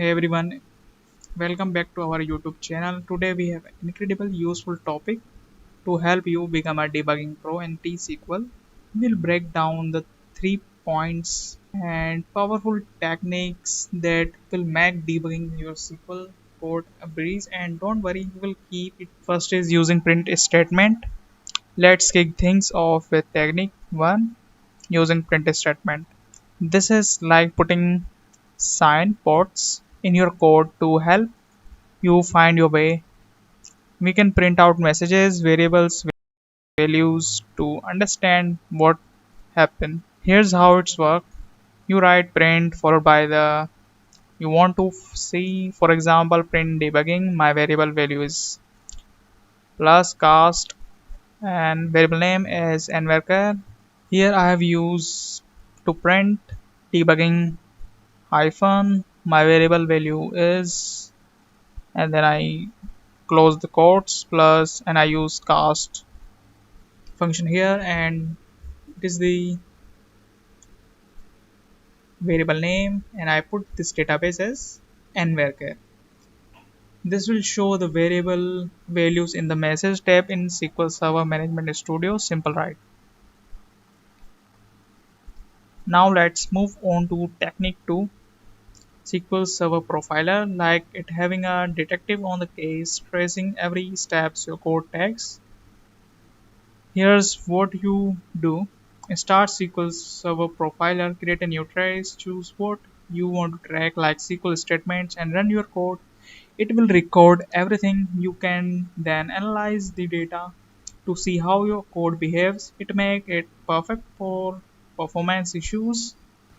Hey everyone, welcome back to our YouTube channel. Today we have an incredible useful topic to help you become a debugging pro in T-SQL. We'll break down the 3 points and powerful techniques that will make debugging your SQL code a breeze, and don't worry, we will keep it. First is using print statement. Let's kick things off with technique 1, using print statement. This is like putting signposts in your code to help you find your way. We can print out messages, variables, values to understand what happened. Here's how it's work. You write print followed by the you want to see, for example, print debugging. My variable value is plus cast and variable name is nvarchar. Here I have used to print debugging hyphen my variable value is, and then I close the quotes plus, and I use cast function here, and it is the variable name, and I put this database as nvarchar. This will show the variable values in the message tab in SQL Server Management Studio. Simple, right? Now let's move on to technique 2, SQL Server Profiler, like it having a detective on the case, tracing every steps your code takes. Here's what you do. Start SQL Server Profiler, create a new trace, choose what you want to track like SQL statements, and run your code. It will record everything. You can then analyze the data to see how your code behaves. It make it perfect for performance issues.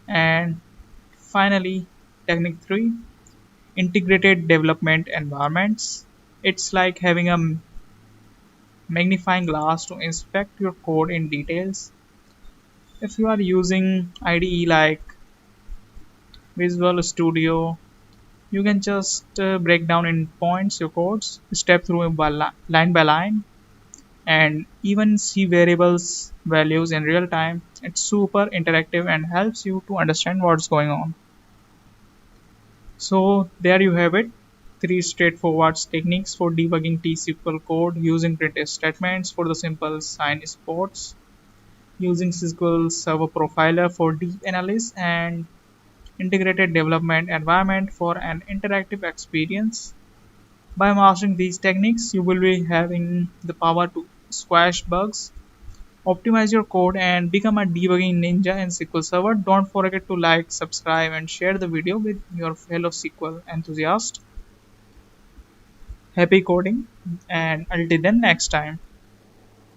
And finally, technique 3, integrated development environments. It's like having a magnifying glass to inspect your code in details. If you are using IDE like Visual Studio, you can just break down in points your codes, step through line by line, and even see variables values in real time. It's super interactive and helps you to understand what's going on. So there you have it. 3 straightforward techniques for debugging T-SQL code using print statements for the simple sign sports, using SQL Server Profiler for deep analysis, and integrated development environment for an interactive experience. By mastering these techniques, you will be having the power to squash bugs, optimize your code, and become a debugging ninja in SQL Server. Don't forget to like, subscribe, and share the video with your fellow SQL enthusiasts. Happy coding, and until then, next time.